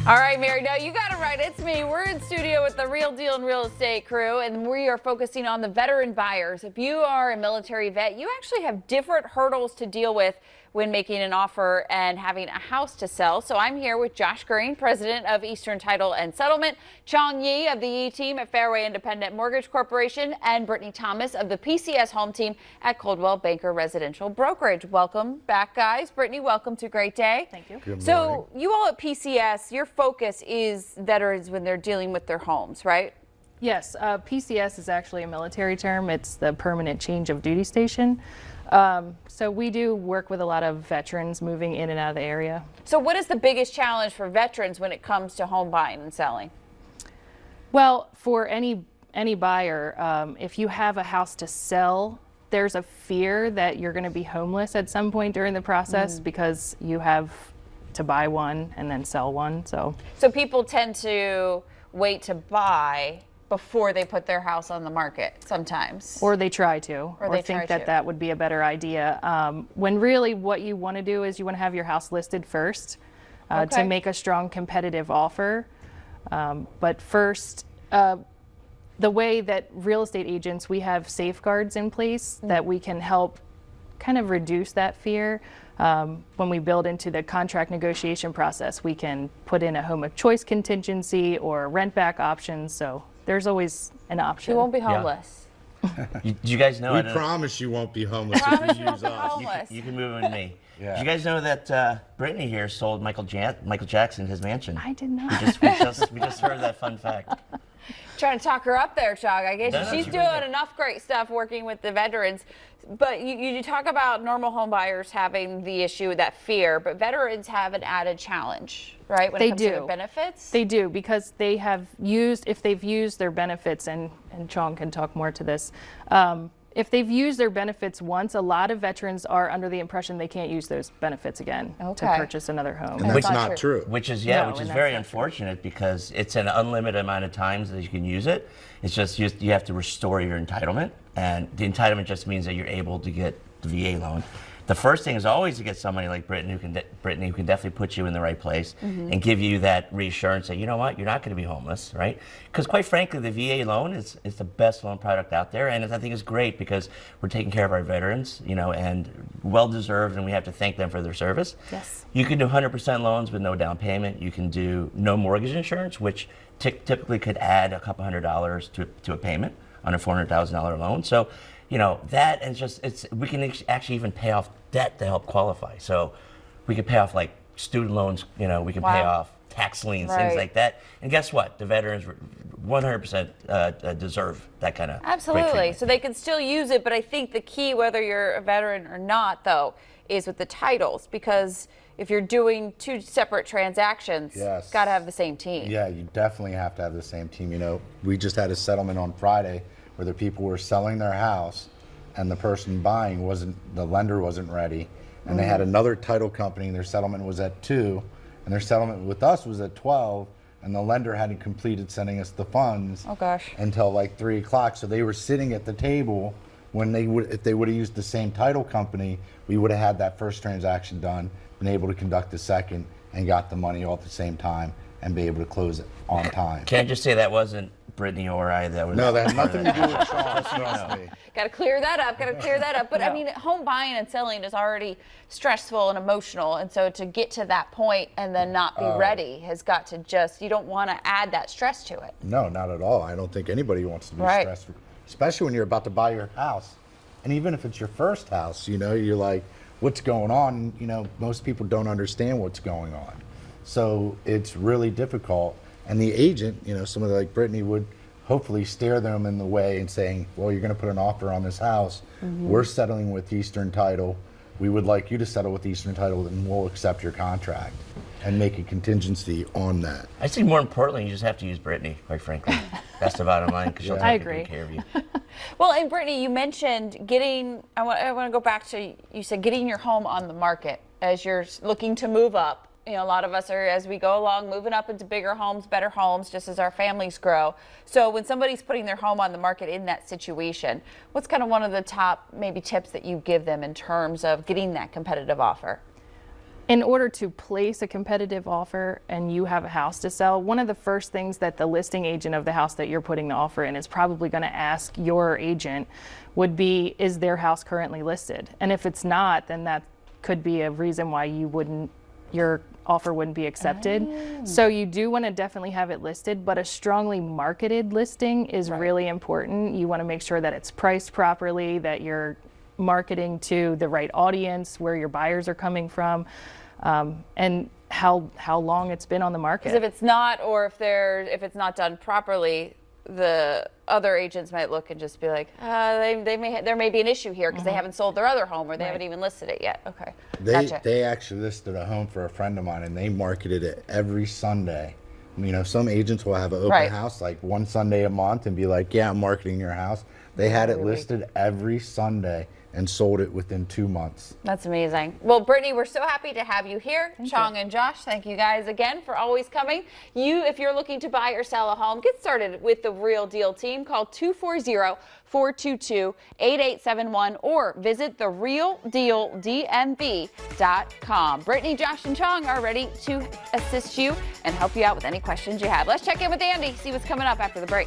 All right, Mary, no, you got it right. It's me. We're in studio with the Real Deal and Real Estate crew, and we are focusing on the veteran buyers. If you are a military vet, you actually have different hurdles to deal with when making an offer and having a house to sell. So I'm here with Josh Greene, president of Eastern Title and Settlement, Chong of the E team at Fairway Independent Mortgage Corporation, and Brittani Thomas of the PCS Home Team at Coldwell Banker Residential Brokerage. Welcome back, guys. Brittani, welcome to Great Day. Thank you. Good morning. So you all at PCS, your focus is veterans when they're dealing with their homes, right? Yes, PCS is actually a military term. It's the permanent change of duty station. So we do work with a lot of veterans moving in and out of the area. So what is the biggest challenge for veterans when it comes to home buying and selling? Well, for any buyer, if you have a house to sell, there's a fear that you're going to be homeless at some point during the process because you have to buy one and then sell one. So people tend to wait to buy before they put their house on the market sometimes. Or they try to, Or they think try to. that would be a better idea. When really what you want to do is you want to have your house listed first Okay. to make a strong competitive offer. But first, the way that real estate agents, we have safeguards in place that we can help kind of reduce that fear. When we build into the contract negotiation process, we can put in a home of choice contingency or rent back options. So there's always an option. You won't be homeless. Do you guys know? We I don't know- promise you won't be homeless Promise if you you won't use be us. homeless. You can move in with me. Yeah. Do you guys know that Brittani here sold Michael Jackson his mansion? I did not. We just heard that fun fact. Trying to talk her up there, Chong. I guess No, no, she's she doing really did. enough great stuff working with the veterans. But you talk about normal home buyers having the issue, that fear, but veterans have an added challenge, right? When They it comes to their do. benefits. They do, because they have used, if they've used their benefits, and Chong can talk more to this, if they've used their benefits once, a lot of veterans are under the impression they can't use those benefits again to Okay. purchase another home. And that's not not true. Which is No, which is and very that's not true. unfortunate because it's an unlimited amount of times that you can use it. It's just you have to restore your entitlement, and the entitlement just means that you're able to get the VA loan. The first thing is always to get somebody like Brittani who can definitely put you in the right place and give you that reassurance that, you know what, you're not going to be homeless, right? Because quite frankly, the VA loan is the best loan product out there, and I think it's great because we're taking care of our veterans, and well deserved, and we have to thank them for their service. Yes. You can do 100% loans with no down payment. You can do no mortgage insurance, which typically could add a couple $100s to a payment on a $400,000 loan. So, that is we can actually even pay off debt to help qualify. So we could pay off like student loans, we can pay Wow. off tax liens, Right. things like that. And guess what? The veterans 100% deserve that kind of Absolutely. So they can still use it, but I think the key, whether you're a veteran or not, though, is with the titles, because if you're doing two separate transactions, Yes. got to have the same team. Yeah, you definitely have to have the same team. We just had a settlement on Friday where the people were selling their house and the person buying the lender wasn't ready. And they had another title company, and their settlement was at 2, and their settlement with us was at 12, and the lender hadn't completed sending us the funds Oh, gosh. until like 3 o'clock. So they were sitting at the table when if they would have used the same title company, we would have had that first transaction done, been able to conduct the second, and got the money all at the same time and be able to close it on time. Can I just say that wasn't Brittani or I that was No, that had part of nothing to do with Chong, trust me. Got to clear that up. Got to clear that up. But I mean, home buying and selling is already stressful and emotional, and so to get to that point and then not be ready has got to you don't want to add that stress to it. No, not at all. I don't think anybody wants to be Right. stressed, especially when you're about to buy your house. And even if it's your first house, you're like, what's going on? Most people don't understand what's going on. So it's really difficult. And the agent, somebody like Brittani would hopefully steer them in the way and saying, well, you're going to put an offer on this house. We're settling with Eastern Title. We would like you to settle with Eastern Title, and we'll accept your contract and make a contingency on that. I think more importantly, you just have to use Brittani, quite frankly. That's the bottom line, because she'll Yeah. take I agree. good care of you. Well, and Brittani, you mentioned I want to go back to, you said getting your home on the market as you're looking to move up. A lot of us are, as we go along, moving up into bigger homes, better homes, just as our families grow. So when somebody's putting their home on the market in that situation, what's kind of one of the top maybe tips that you give them in terms of getting that competitive offer? in order to place a competitive offer and you have a house to sell, one of the first things that the listing agent of the house that you're putting the offer in is probably going to ask your agent would be, is their house currently listed? And if it's not, then that could be a reason why your offer wouldn't be accepted. So you do want to definitely have it listed, but a strongly marketed listing is really important. You want to make sure that it's priced properly, that you're marketing to the right audience, where your buyers are coming from, and how long it's been on the market. Because if it's not, or if it's not done properly, the other agents might look and just be like, there may be an issue here because they haven't sold their other home, or they haven't even listed it yet. Okay. Gotcha. They actually listed a home for a friend of mine, and they marketed it every Sunday. You know, some agents will have an open house like one Sunday a month and be like, yeah, I'm marketing your house. They had it listed every Sunday and sold it within 2 months. That's amazing. Well, Brittani, we're so happy to have you here. Chong and Josh, thank you guys again for always coming. If you're looking to buy or sell a home, get started with the Real Deal team. Call 240-422-8871 or visit therealdealdmv.com. Brittani, Josh, and Chong are ready to assist you and help you out with any questions you have. Let's check in with Andy, see what's coming up after the break.